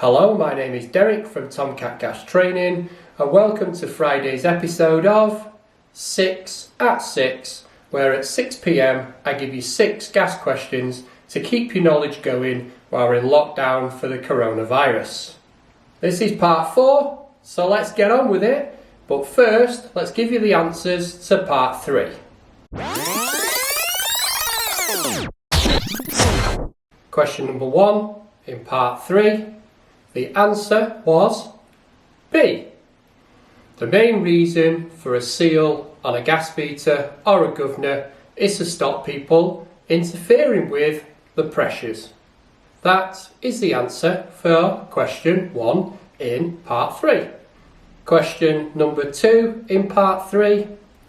Hello, my name is Derek from Tomcat Gas Training and welcome to Friday's episode of 6 at 6, where at 6 p.m. I give you 6 gas questions to keep your knowledge going while we're in lockdown for the coronavirus. This is part 4, so let's get on with it, but first let's give you the answers to part 3. Question number 1 in part 3. The answer was B. The main reason for a seal on a gas meter or a governor is to stop people interfering with the pressures. That is the answer for question 1 in part 3. Question number 2 in part 3.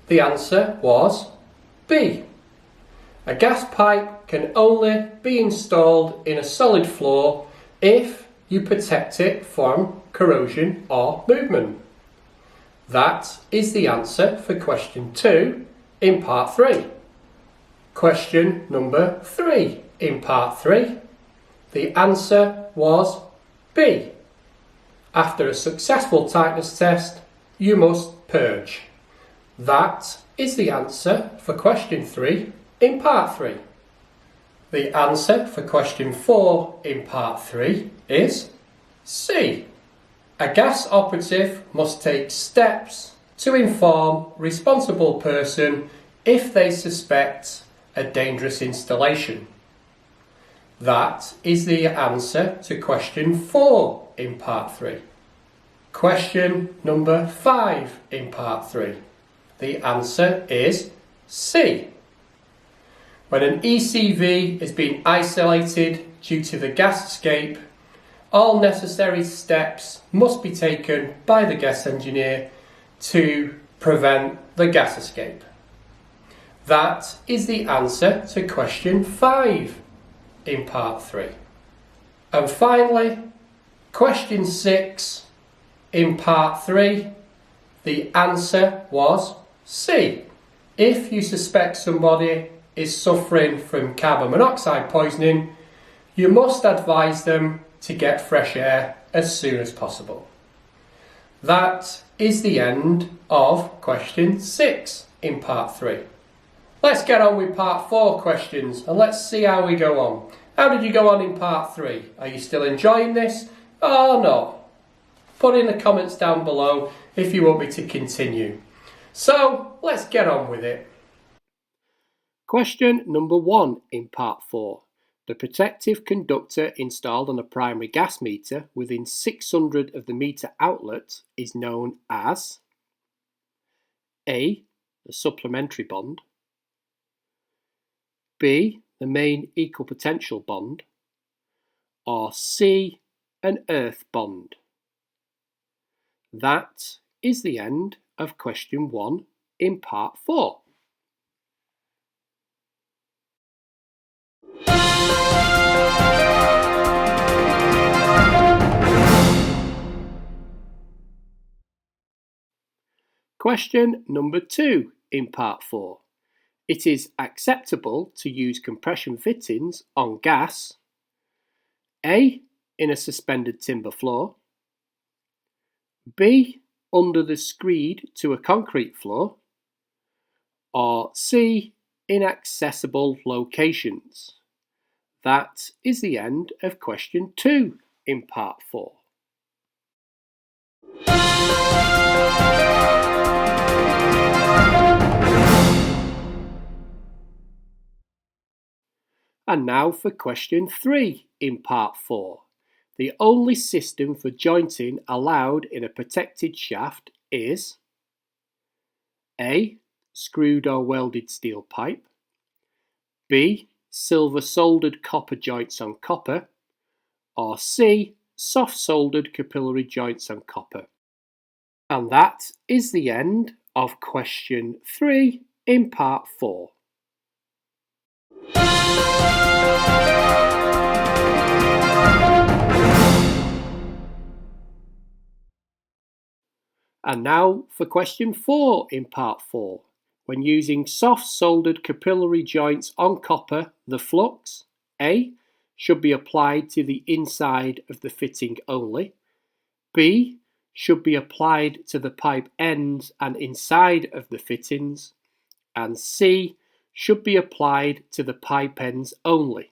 The answer was B. A gas pipe can only be installed in a solid floor if you protect it from corrosion or movement. That is the answer for question 2 in part 3. Question number 3 in part 3. The answer was B. After a successful tightness test, you must purge. That is the answer for question 3 in part 3. The answer for question 4 in part 3 is C. A gas operative must take steps to inform responsible person if they suspect a dangerous installation. That is the answer to question 4 in part 3. Question number 5 in part 3. The answer is C. When an ECV is being isolated due to the gas escape, all necessary steps must be taken by the gas engineer to prevent the gas escape. That is the answer to question 5 in part 3. And finally, question 6 in part 3, the answer was C. If you suspect somebody is suffering from carbon monoxide poisoning, you must advise them to get fresh air as soon as possible. That is the end of question 6 in part 3. Let's get on with part 4 questions and let's see how we go on. How did you go on in part 3? Are you still enjoying this or not? Put in the comments down below if you want me to continue. So let's get on with it. Question number 1 in part 4. The protective conductor installed on a primary gas meter within 600 of the meter outlet is known as A. The supplementary bond, B. The main equipotential bond, or C. An earth bond. That is the end of question 1 in part 4. Question number 2 in part 4. It is acceptable to use compression fittings on gas A. in a suspended timber floor, B. under the screed to a concrete floor, or C. in accessible locations. That is the end of question 2 in part 4. And now for question 3 in part 4. The only system for jointing allowed in a protected shaft is A. Screwed or welded steel pipe, B. Silver soldered copper joints on copper, or C. Soft soldered capillary joints on copper. And that is the end of question 3 in part 4. And now for question 4 in part 4. When using soft soldered capillary joints on copper, the flux A. should be applied to the inside of the fitting only. B should be applied to the pipe ends and inside of the fittings. And C should be applied to the pipe ends only.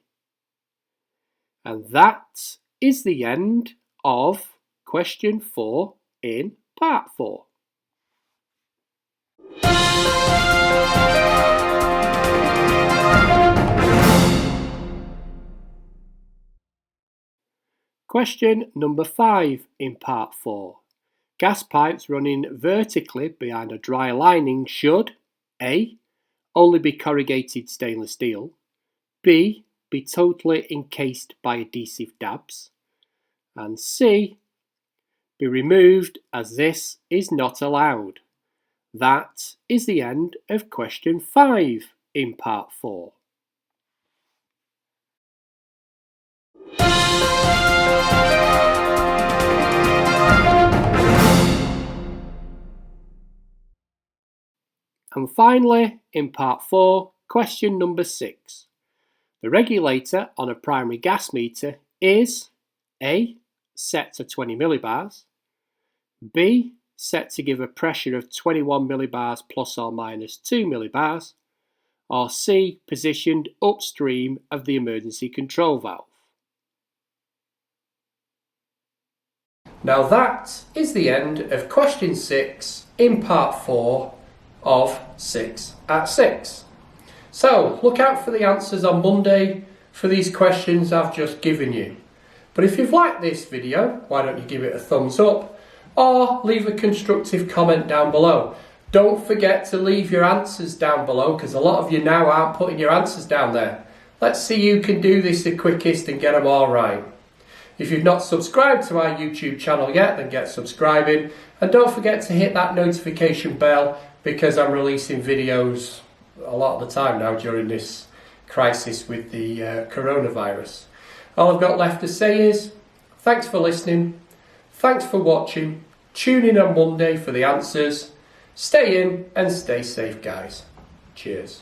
And that is the end of question 4 in part 4. Question number 5 in part 4. Gas pipes running vertically behind a dry lining should A. Only be corrugated stainless steel. B. Be totally encased by adhesive dabs. And C. Be removed as this is not allowed. That is the end of question 5 in part 4. And finally, in part 4, question number 6. The regulator on a primary gas meter is A. Set to 20 millibars, B. Set to give a pressure of 21 millibars plus or minus 2 millibars, or C. Positioned upstream of the emergency control valve. Now that is the end of question 6 in part 4 of 6 at 6. So look out for the answers on Monday for these questions I've just given you. But if you've liked this video, why don't you give it a thumbs up or leave a constructive comment down below. Don't forget to leave your answers down below because a lot of you now aren't putting your answers down there. Let's see who can do this the quickest and get them all right. If you've not subscribed to our YouTube channel yet, then get subscribing. And don't forget to hit that notification bell because I'm releasing videos a lot of the time now during this crisis with the coronavirus. All I've got left to say is, thanks for listening, thanks for watching, tune in on Monday for the answers, stay in and stay safe guys. Cheers.